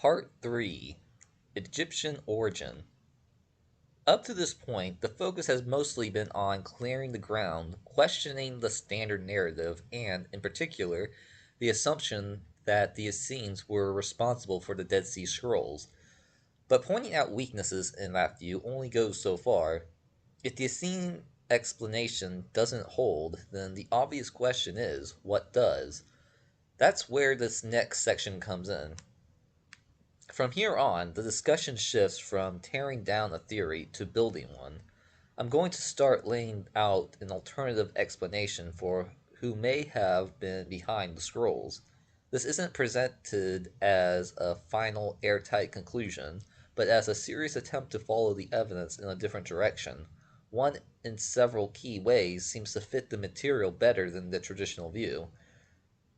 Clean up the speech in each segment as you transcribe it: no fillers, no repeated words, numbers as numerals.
Part 3: Egyptian Origin. Up to this point, the focus has mostly been on clearing the ground, questioning the standard narrative, and, in particular, the assumption that the Essenes were responsible for the Dead Sea Scrolls. But pointing out weaknesses in that view only goes so far. If the Essene explanation doesn't hold, then the obvious question is, what does? That's where this next section comes in. From here on, the discussion shifts from tearing down a theory to building one. I'm going to start laying out an alternative explanation for who may have been behind the scrolls. This isn't presented as a final airtight conclusion, but as a serious attempt to follow the evidence in a different direction. One in several key ways seems to fit the material better than the traditional view.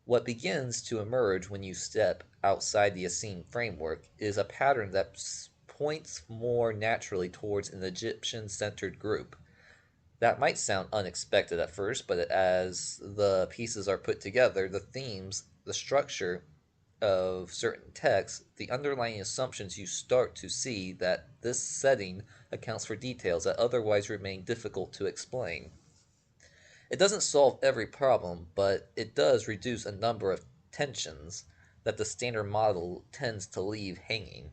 What begins to emerge when you step outside the Essene framework is a pattern that points more naturally towards an Egyptian-centered group. That might sound unexpected at first, but as the pieces are put together, the themes, the structure of certain texts, the underlying assumptions, you start to see that this setting accounts for details that otherwise remain difficult to explain. It doesn't solve every problem, but it does reduce a number of tensions that the standard model tends to leave hanging.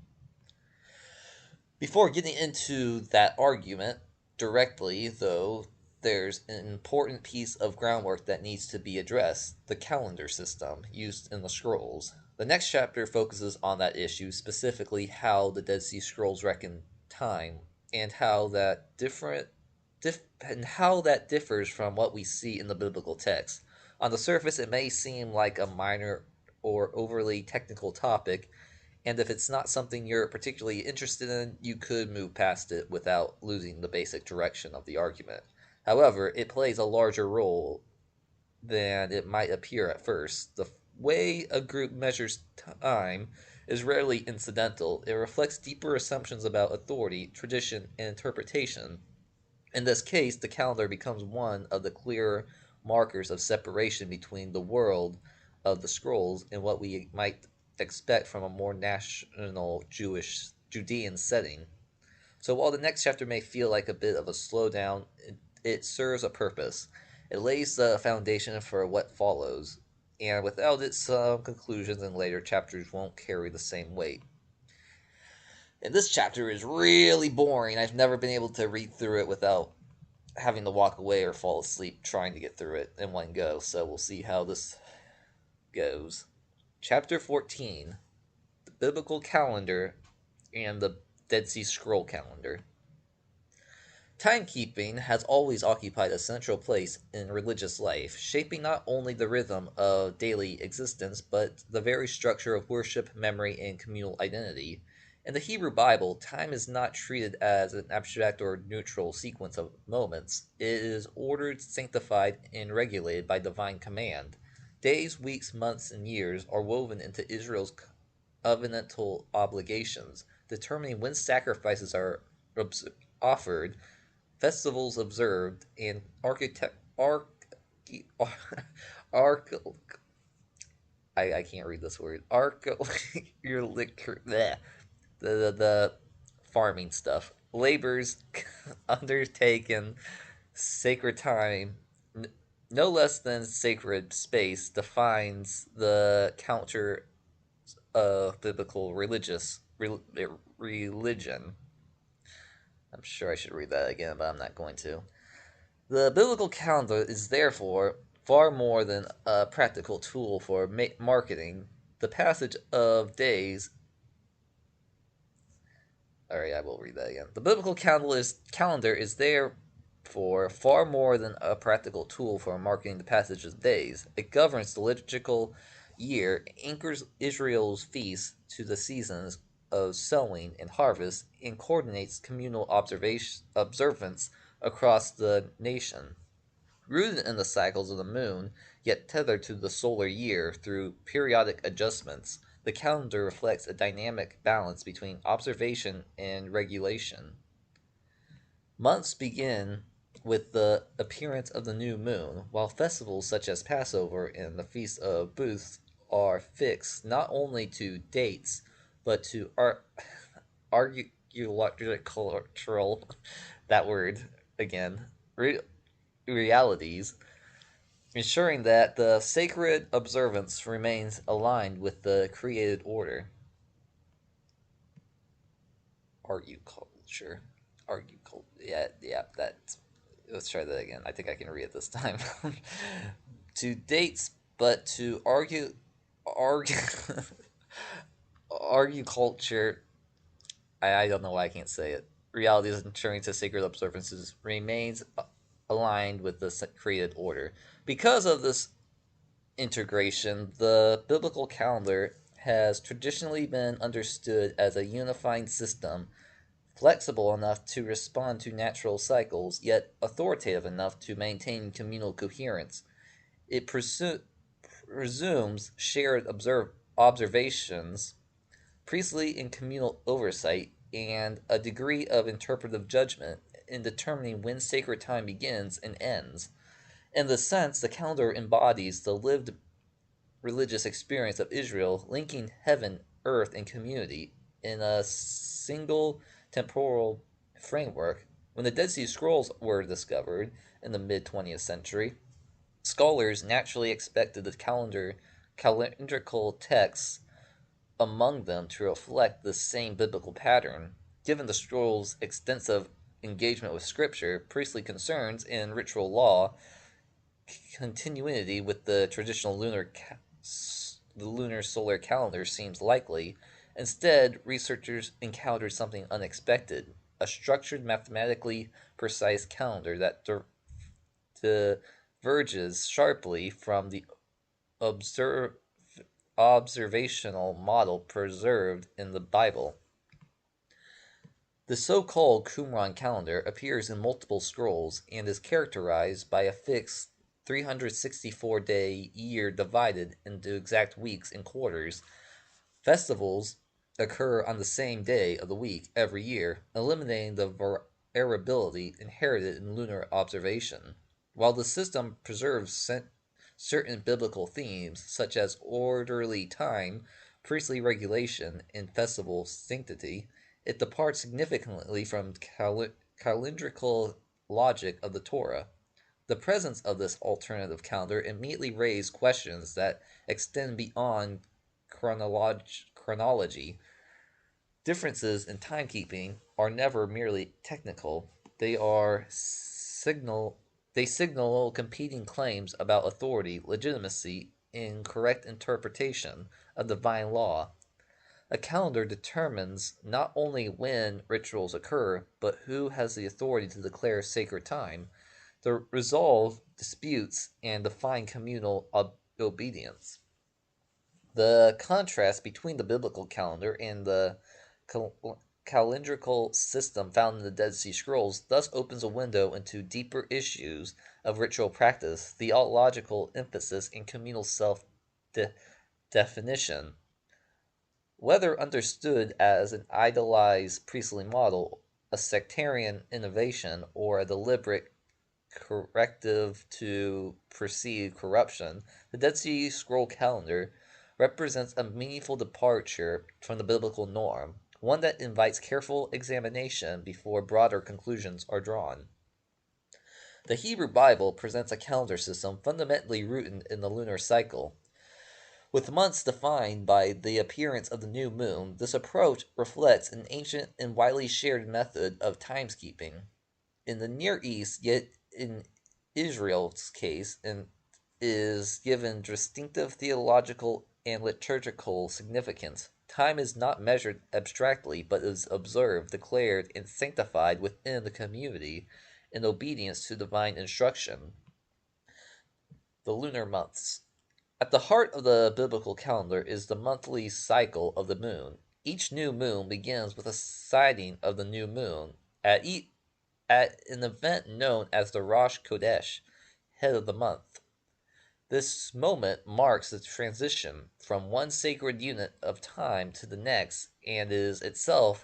Before getting into that argument directly, though, there's an important piece of groundwork that needs to be addressed: the calendar system used in the scrolls. The next chapter focuses on that issue, specifically how the Dead Sea Scrolls reckon time, and how that differs from what we see in the biblical text. On the surface, it may seem like a minor or overly technical topic, and if it's not something you're particularly interested in, you could move past it without losing the basic direction of the argument. However, it plays a larger role than it might appear at first. The way a group measures time is rarely incidental. It reflects deeper assumptions about authority, tradition, and interpretation. In this case, the calendar becomes one of the clearer markers of separation between the world of the scrolls and what we might expect from a more national Judean setting. So while the next chapter may feel like a bit of a slowdown, it serves a purpose. It lays the foundation for what follows, and without it, some conclusions in later chapters won't carry the same weight. And this chapter is really boring. I've never been able to read through it without having to walk away or fall asleep trying to get through it in one go, so we'll see how this goes. Chapter 14: The Biblical Calendar and the Dead Sea Scroll Calendar. Timekeeping has always occupied a central place in religious life, shaping not only the rhythm of daily existence, but the very structure of worship, memory, and communal identity. In the Hebrew Bible, time is not treated as an abstract or neutral sequence of moments. It is ordered, sanctified, and regulated by divine command. Days, weeks, months, and years are woven into Israel's covenantal obligations, determining when sacrifices are offered, festivals observed, and I can't read this word. The farming stuff. Labors undertaken, sacred time, no less than sacred space, defines the counter of biblical religion. I'm sure I should read that again, but I'm not going to. The biblical calendar is therefore far more than a practical tool for marketing. The passage of days. Alright, I will read that again. The biblical calendar is therefore far more than a practical tool for marking the passage of days. It governs the liturgical year, anchors Israel's feasts to the seasons of sowing and harvest, and coordinates communal observance across the nation. Rooted in the cycles of the moon, yet tethered to the solar year through periodic adjustments, the calendar reflects a dynamic balance between observation and regulation. Months begin with the appearance of the new moon, while festivals such as Passover and the Feast of Booths are fixed not only to dates, but to cultural, that word again, realities, ensuring that the sacred observance remains aligned with the created order. Argue culture. Argue culture. Yeah, that. Let's try that again. I think I can read it this time. To dates, but to argue, argue culture. I don't know why I can't say it. Reality is ensuring to sacred observances remains aligned with the created order. Because of this integration, the biblical calendar has traditionally been understood as a unifying system, flexible enough to respond to natural cycles, yet authoritative enough to maintain communal coherence. It presumes shared observations, priestly and communal oversight, and a degree of interpretive judgment in determining when sacred time begins and ends. In this sense, the calendar embodies the lived religious experience of Israel, linking heaven, earth, and community in a single temporal framework. When the Dead Sea Scrolls were discovered in the mid 20th century, scholars naturally expected the calendrical texts among them to reflect the same biblical pattern. Given the scrolls' extensive engagement with Scripture, priestly concerns, and ritual law, continuity with the traditional lunar solar calendar seems likely. Instead, researchers encountered something unexpected: a structured, mathematically precise calendar that diverges sharply from the observ- observational model preserved in the Bible. The so-called Qumran calendar appears in multiple scrolls and is characterized by a fixed 364-day year divided into exact weeks and quarters. Festivals occur on the same day of the week every year, eliminating the variability inherited in lunar observation. While the system preserves certain biblical themes, such as orderly time, priestly regulation, and festival sanctity, it departs significantly from calendrical logic of the Torah. The presence of this alternative calendar immediately raised questions that extend beyond chronology. Differences in timekeeping are never merely technical. They are they signal competing claims about authority, legitimacy, and correct interpretation of divine law. A calendar determines not only when rituals occur, but who has the authority to declare sacred time, to resolve disputes, and define communal obedience. The contrast between the biblical calendar and the calendrical system found in the Dead Sea Scrolls thus opens a window into deeper issues of ritual practice, theological emphasis, and communal self definition. Whether understood as an idealized priestly model, a sectarian innovation, or a deliberate corrective to perceived corruption, the Dead Sea Scroll calendar represents a meaningful departure from the biblical norm, one that invites careful examination before broader conclusions are drawn. The Hebrew Bible presents a calendar system fundamentally rooted in the lunar cycle. With months defined by the appearance of the new moon, this approach reflects an ancient and widely shared method of timekeeping. In the Near East, yet in Israel's case, and is given distinctive theological and liturgical significance. Time is not measured abstractly, but is observed, declared, and sanctified within the community in obedience to divine instruction. The lunar months. At the heart of the biblical calendar is the monthly cycle of the moon. Each new moon begins with a sighting of the new moon at an event known as the Rosh Chodesh, head of the month. This moment marks the transition from one sacred unit of time to the next and is itself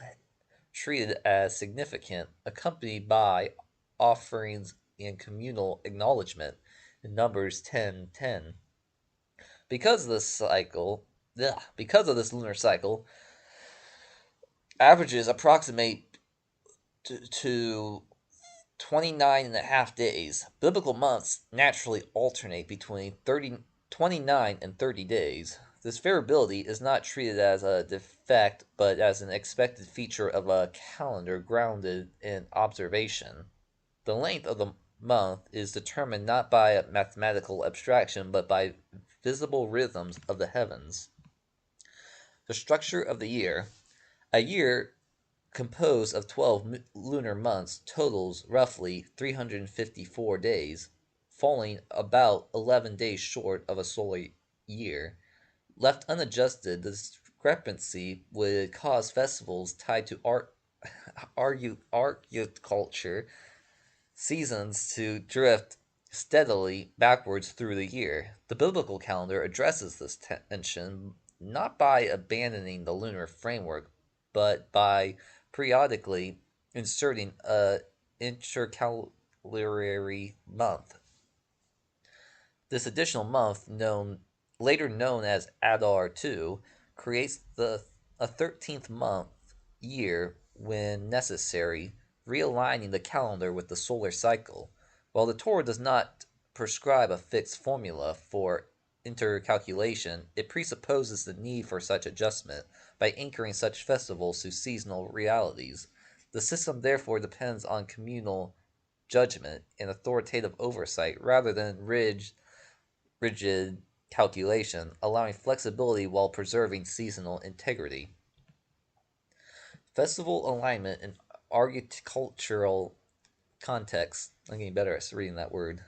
treated as significant, accompanied by offerings and communal acknowledgement in Numbers 10:10. Because of this lunar cycle, averages approximate to 29 and a half days. Biblical months naturally alternate between 29 and 30 days. This variability is not treated as a defect, but as an expected feature of a calendar grounded in observation. The length of the month is determined not by mathematical abstraction, but by visible rhythms of the heavens. The structure of the year. A year composed of 12 lunar months totals roughly 354 days, falling about 11 days short of a solar year. Left unadjusted, the discrepancy would cause festivals tied to agriculture seasons to drift steadily backwards through the year. The biblical calendar addresses this tension not by abandoning the lunar framework, but by periodically inserting a intercalary month. This additional month, later known as Adar II, creates a 13th month year when necessary, realigning the calendar with the solar cycle. While the Torah does not prescribe a fixed formula for intercalculation, it presupposes the need for such adjustment by anchoring such festivals to seasonal realities. The system therefore depends on communal judgment and authoritative oversight rather than rigid calculation, allowing flexibility while preserving seasonal integrity. Festival alignment in agricultural context. I'm getting better at reading that word.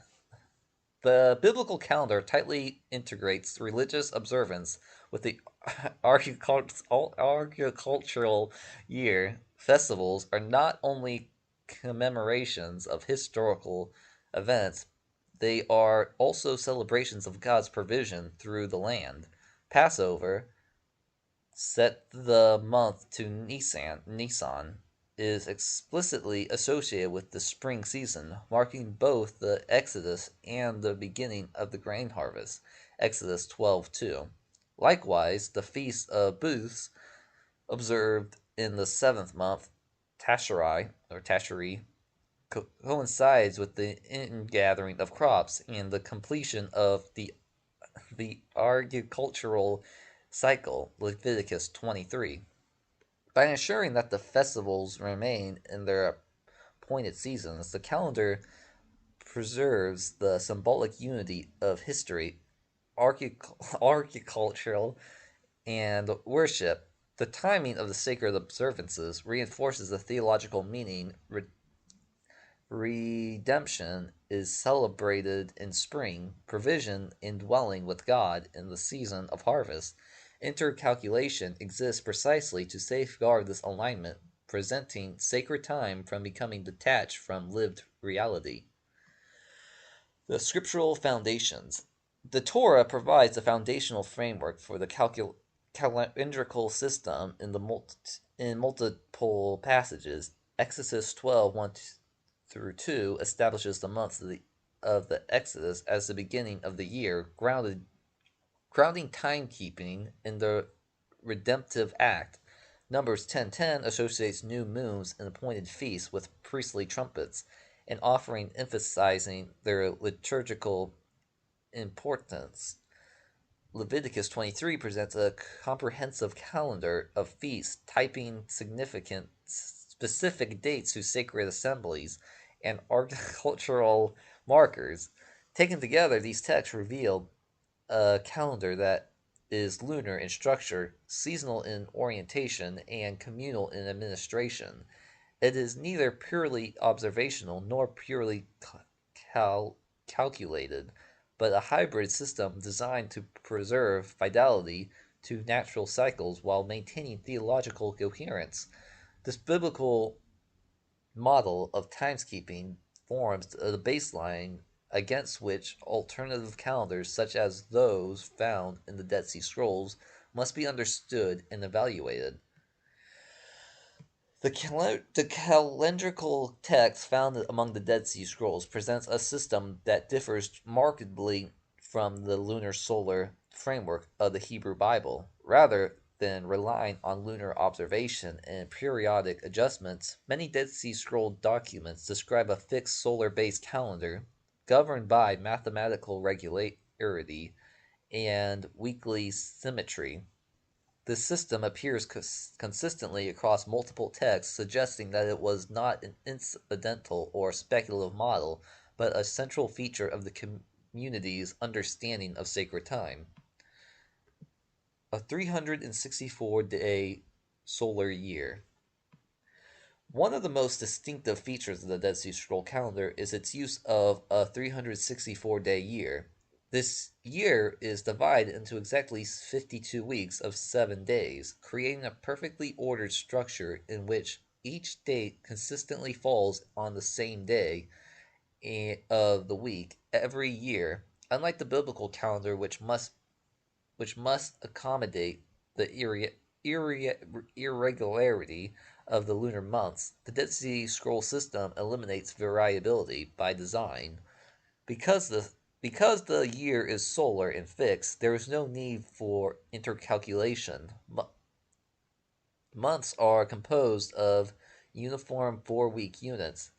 The biblical calendar tightly integrates religious observance with the agricultural year. Festivals are not only commemorations of historical events, they are also celebrations of God's provision through the land. Passover, set the month to Nisan, is explicitly associated with the spring season, marking both the Exodus and the beginning of the grain harvest. Exodus 12:2. Likewise, the Feast of Booths, observed in the seventh month, Tashri, coincides with the ingathering of crops and the completion of the agricultural cycle, Leviticus 23. By ensuring that the festivals remain in their appointed seasons, the calendar preserves the symbolic unity of history, agricultural, and worship. The timing of the sacred observances reinforces the theological meaning. Redemption is celebrated in spring, provision in dwelling with God in the season of harvest. Intercalculation exists precisely to safeguard this alignment, preventing sacred time from becoming detached from lived reality. The scriptural foundations. The Torah provides a foundational framework for the calendrical system in multiple passages. Exodus 12:1 through 2 establishes the months of the Exodus as the beginning of the year, grounding timekeeping in the redemptive act. Numbers 10:10 associates new moons and appointed feasts with priestly trumpets, an offering emphasizing their liturgical importance. Leviticus 23 presents a comprehensive calendar of feasts, typing significant specific dates to sacred assemblies and agricultural markers. Taken together, these texts reveal a calendar that is lunar in structure, seasonal in orientation, and communal in administration. It is neither purely observational nor purely calculated, but a hybrid system designed to preserve fidelity to natural cycles while maintaining theological coherence. This biblical model of timekeeping forms the baseline against which alternative calendars such as those found in the Dead Sea Scrolls must be understood and evaluated. The calendrical text found among the Dead Sea Scrolls presents a system that differs markedly from the lunar solar framework of the Hebrew Bible. Rather, than relying on lunar observation and periodic adjustments, many Dead Sea Scroll documents describe a fixed solar based calendar governed by mathematical regularity and weekly symmetry. This system appears consistently across multiple texts, suggesting that it was not an incidental or speculative model, but a central feature of the community's understanding of sacred time. A 364-day solar year. One of the most distinctive features of the Dead Sea Scroll calendar is its use of a 364-day year. This year is divided into exactly 52 weeks of 7 days, creating a perfectly ordered structure in which each date consistently falls on the same day of the week every year. Unlike the biblical calendar, which must accommodate the irregularity of the lunar months, the Dead Sea Scroll system eliminates variability by design. Because the year is solar and fixed, there is no need for intercalculation. Months are composed of uniform 4-week units,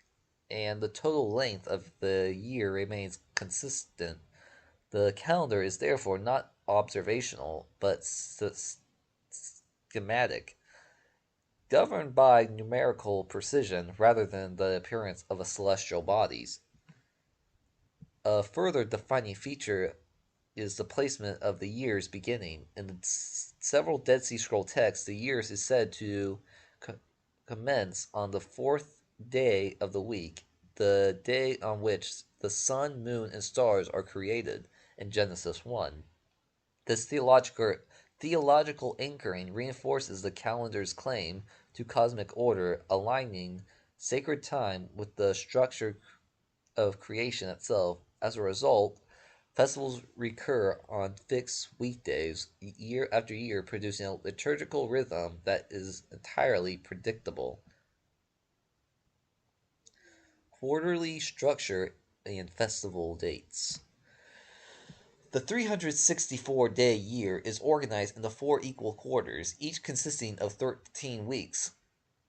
and the total length of the year remains consistent. The calendar is therefore not observational, but schematic, governed by numerical precision rather than the appearance of celestial bodies. A further defining feature is the placement of the year's beginning. In several Dead Sea Scroll texts, the years is said to commence on the fourth day of the week, the day on which the sun, moon, and stars are created in Genesis 1. This theological anchoring reinforces the calendar's claim to cosmic order, aligning sacred time with the structure of creation itself. As a result, festivals recur on fixed weekdays year after year, producing a liturgical rhythm that is entirely predictable. Quarterly structure and festival dates. The 364-day year is organized into 4 equal quarters, each consisting of 13 weeks.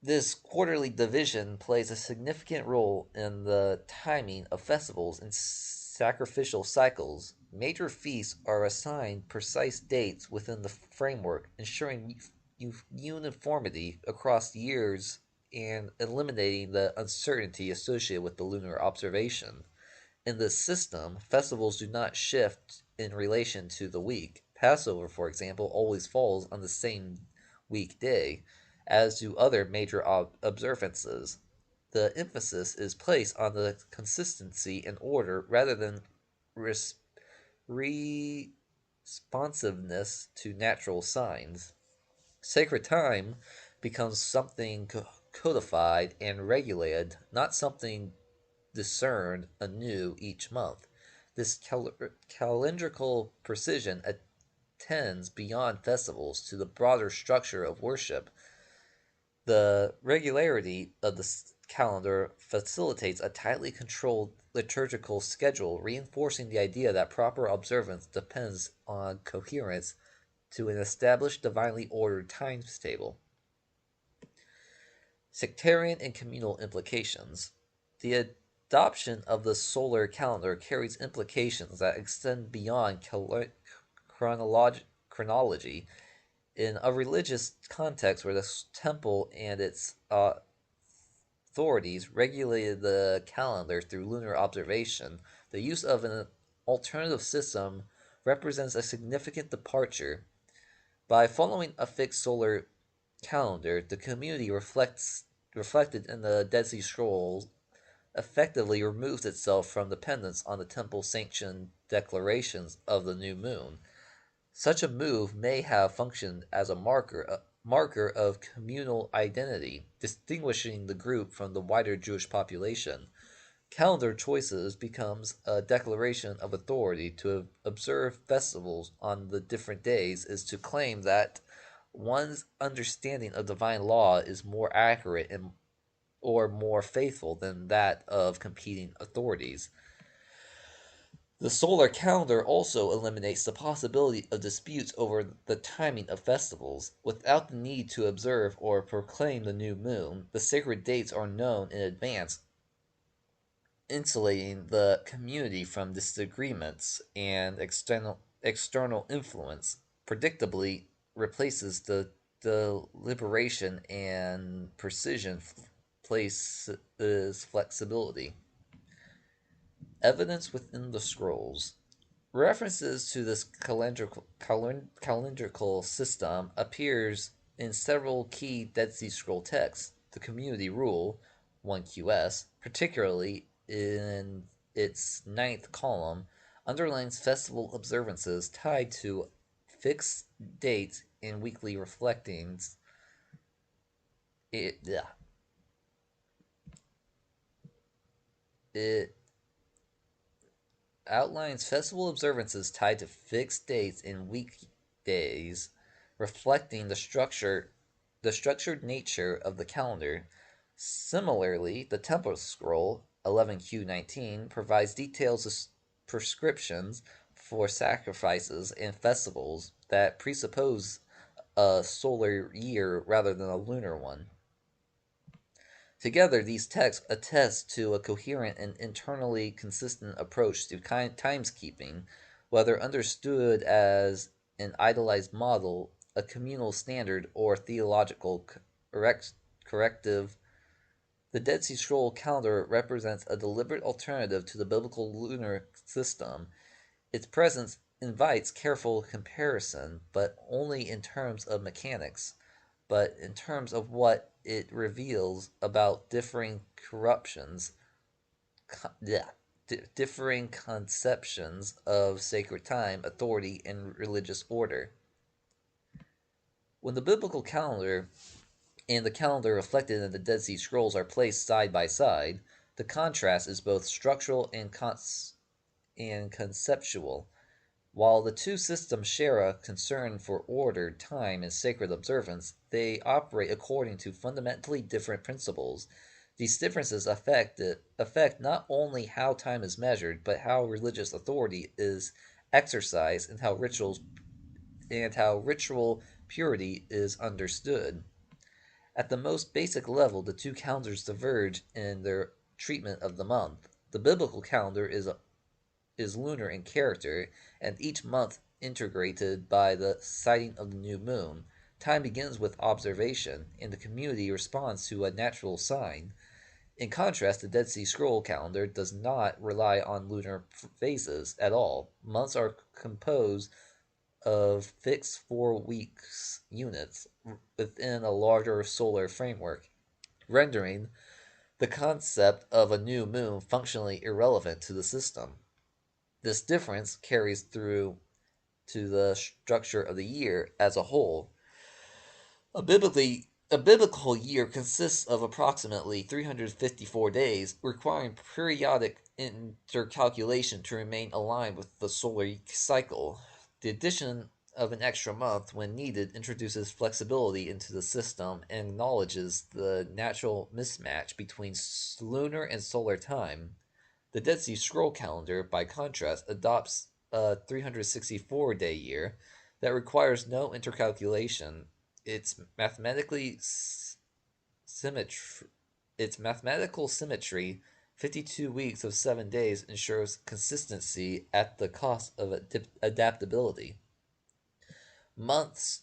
This quarterly division plays a significant role in the timing of festivals and sacrificial cycles. Major feasts are assigned precise dates within the framework, ensuring uniformity across years and eliminating the uncertainty associated with the lunar observation. In this system, festivals do not shift in relation to the week. Passover, for example, always falls on the same weekday, as do other major observances. The emphasis is placed on the consistency and order rather than responsiveness to natural signs. Sacred time becomes something codified and regulated, not something discerned anew each month. This calendrical precision attends beyond festivals to the broader structure of worship. The regularity of the calendar facilitates a tightly controlled liturgical schedule, reinforcing the idea that proper observance depends on coherence to an established divinely ordered timetable. Sectarian and communal implications. The adoption of the solar calendar carries implications that extend beyond chronology. In a religious context where the temple and its authorities regulated the calendar through lunar observation, the use of an alternative system represents a significant departure. By following a fixed solar calendar, the community reflected in the Dead Sea Scrolls effectively removes itself from dependence on the temple-sanctioned declarations of the new moon. Such a move may have functioned as a marker of communal identity, distinguishing the group from the wider Jewish population. Calendar choices becomes a declaration of authority. To observe festivals on the different days is to claim that one's understanding of divine law is more accurate or more faithful than that of competing authorities. The solar calendar also eliminates the possibility of disputes over the timing of festivals. Without the need to observe or proclaim the new moon, the sacred dates are known in advance, insulating the community from disagreements and external influence. Predictably replaces the deliberation and precision places flexibility. Evidence within the scrolls. References to this calendrical system appears in several key Dead Sea Scroll texts. The Community Rule, 1QS, particularly in its ninth column, underlines festival observances tied to fixed dates and weekly reflectings. It, yeah, it outlines festival observances tied to fixed dates and weekdays, reflecting the structured nature of the calendar. Similarly, the Temple Scroll 11Q19 provides details of prescriptions for sacrifices and festivals that presuppose a solar year rather than a lunar one. Together, these texts attest to a coherent and internally consistent approach to timekeeping, whether understood as an idealized model, a communal standard, or theological corrective. The Dead Sea Scroll calendar represents a deliberate alternative to the biblical lunar system. Its presence invites careful comparison, but only in terms of mechanics, but in terms of what it reveals about differing conceptions of sacred time, authority, and religious order. When the biblical calendar and the calendar reflected in the Dead Sea Scrolls are placed side by side, the contrast is both structural and conceptual. While the two systems share a concern for order, time, and sacred observance, they operate according to fundamentally different principles. These differences affect not only how time is measured, but how religious authority is exercised and how ritual purity is understood. At the most basic level, the two calendars diverge in their treatment of the month. The biblical calendar is lunar in character, and each month integrated by the sighting of the new moon. Time begins with observation, and the community responds to a natural sign. In contrast, the Dead Sea Scroll calendar does not rely on lunar phases at all. Months are composed of fixed 4 weeks units within a larger solar framework, rendering the concept of a new moon functionally irrelevant to the system. This difference carries through to the structure of the year as a whole. A biblical year consists of approximately 354 days, requiring periodic intercalculation to remain aligned with the solar cycle. The addition of an extra month when needed introduces flexibility into the system and acknowledges the natural mismatch between lunar and solar time. The Dead Sea Scroll calendar, by contrast, adopts a 364-day year that requires no intercalculation. Its symmetry, its mathematical symmetry, 52 weeks of 7 days, ensures consistency at the cost of adaptability. Month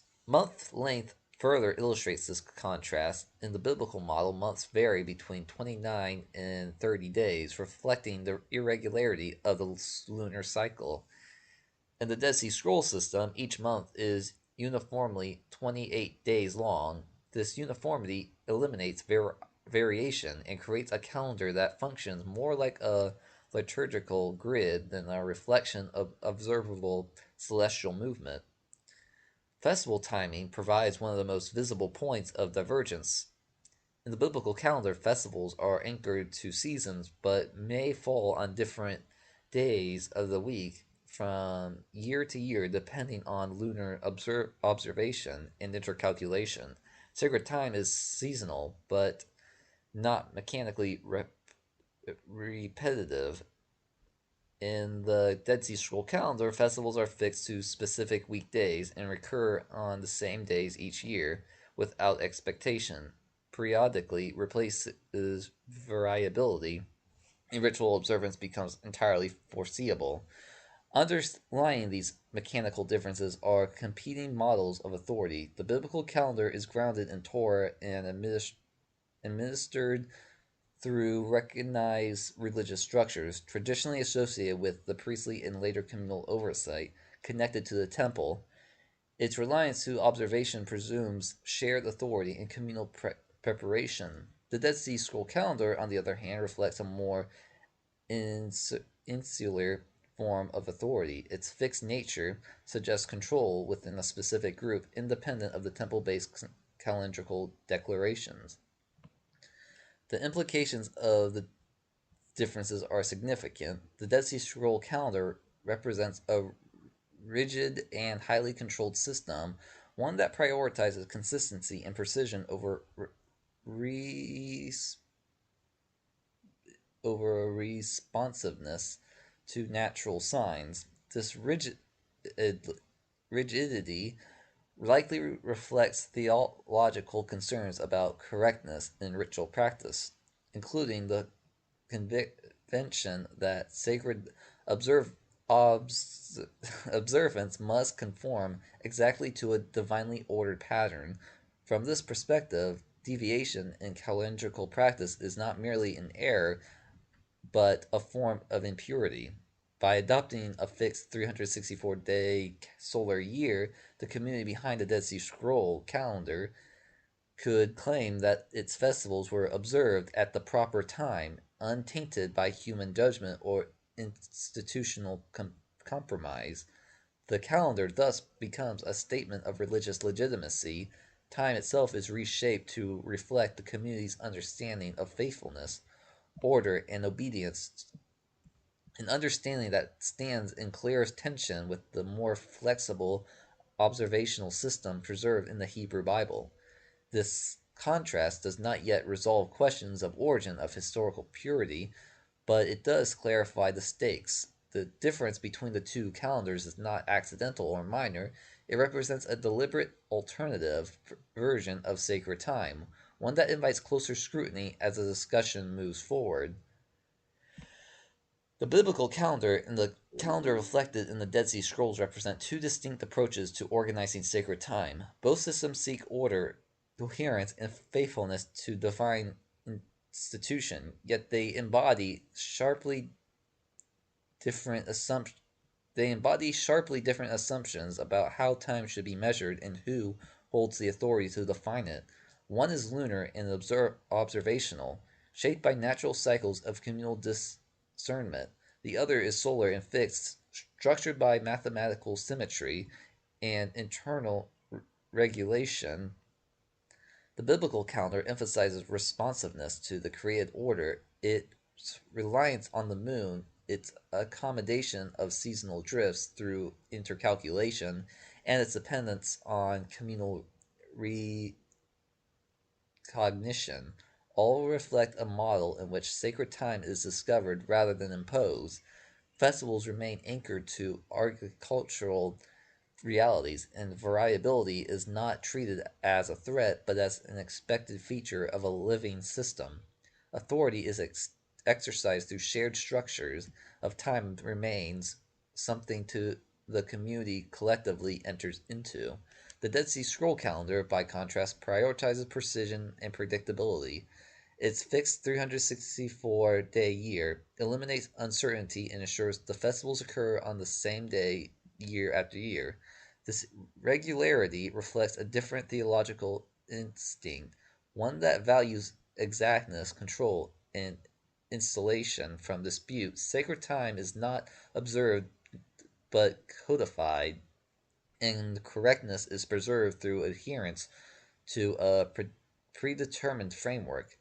length further illustrates this contrast. In the biblical model, months vary between 29 and 30 days, reflecting the irregularity of the lunar cycle. In the Dead Sea Scroll system, each month is uniformly 28 days long. This uniformity eliminates variation and creates a calendar that functions more like a liturgical grid than a reflection of observable celestial movement. Festival timing provides one of the most visible points of divergence. In the biblical calendar, festivals are anchored to seasons but may fall on different days of the week from year to year depending on lunar observation and intercalculation. Sacred time is seasonal but not mechanically repetitive. In the Dead Sea Scroll calendar, festivals are fixed to specific weekdays and recur on the same days each year without expectation. Periodically replaces variability, and ritual observance becomes entirely foreseeable. Underlying these mechanical differences are competing models of authority. The biblical calendar is grounded in Torah and administered through recognized religious structures, traditionally associated with the priestly and later communal oversight connected to the temple. Its reliance to observation presumes shared authority and communal preparation. The Dead Sea Scroll calendar, on the other hand, reflects a more insular form of authority. Its fixed nature suggests control within a specific group, independent of the temple based calendrical declarations. The implications of the differences are significant. The Dead Sea Scroll calendar represents a rigid and highly controlled system, one that prioritizes consistency and precision res- over responsiveness to natural signs. This rigidity likely reflects theological concerns about correctness in ritual practice, including the convention that sacred observe, obs, observance must conform exactly to a divinely ordered pattern. From this perspective, deviation in calendrical practice is not merely an error, but a form of impurity. By adopting a fixed 364-day solar year, the community behind the Dead Sea Scroll calendar could claim that its festivals were observed at the proper time, untainted by human judgment or institutional compromise. The calendar thus becomes a statement of religious legitimacy. Time itself is reshaped to reflect the community's understanding of faithfulness, order, and obedience, an understanding that stands in clear tension with the more flexible observational system preserved in the Hebrew Bible. This contrast does not yet resolve questions of origin of historical purity, but it does clarify the stakes. The difference between the two calendars is not accidental or minor, it represents a deliberate alternative version of sacred time, one that invites closer scrutiny as the discussion moves forward. The biblical calendar and the calendar reflected in the Dead Sea Scrolls represent two distinct approaches to organizing sacred time. Both systems seek order, coherence, and faithfulness to divine institution, yet different assumptions they embody sharply different assumptions about how time should be measured and who holds the authority to define it. One is lunar and observational, shaped by natural cycles of communal discernment. The other is solar and fixed, structured by mathematical symmetry and internal regulation. The biblical calendar emphasizes responsiveness to the created order, its reliance on the moon, its accommodation of seasonal drifts through intercalculation, and its dependence on communal recognition all reflect a model in which sacred time is discovered rather than imposed. Festivals remain anchored to agricultural realities, and variability is not treated as a threat but as an expected feature of a living system. Authority is exercised through shared structures of time remains something to the community collectively enters into. The Dead Sea Scroll calendar, by contrast, prioritizes precision and predictability. Its fixed 364-day year eliminates uncertainty and ensures the festivals occur on the same day year after year. This regularity reflects a different theological instinct, one that values exactness, control, and insulation from dispute. Sacred time is not observed but codified, and correctness is preserved through adherence to a predetermined framework.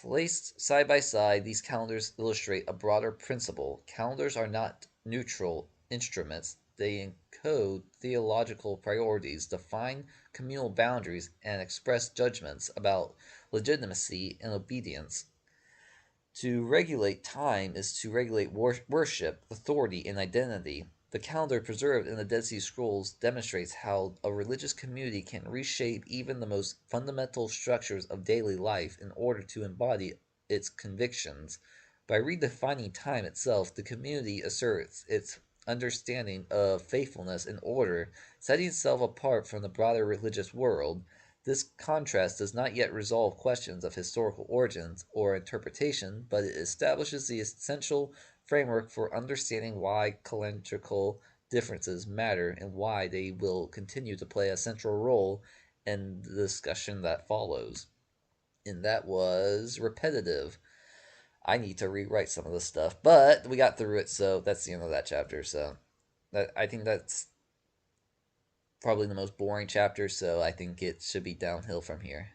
Placed side by side, these calendars illustrate a broader principle. Calendars are not neutral instruments, they encode theological priorities, define communal boundaries, and express judgments about legitimacy and obedience. To regulate time is to regulate worship, authority, and identity. The calendar preserved in the Dead Sea Scrolls demonstrates how a religious community can reshape even the most fundamental structures of daily life in order to embody its convictions. By redefining time itself, the community asserts its understanding of faithfulness and order, setting itself apart from the broader religious world. This contrast does not yet resolve questions of historical origins or interpretation, but it establishes the essential framework for understanding why calendrical differences matter and why they will continue to play a central role in the discussion that follows. And that was repetitive. I need to rewrite some of this stuff, but we got through it, so that's the end of that chapter. So I think that's probably the most boring chapter, so I think it should be downhill from here.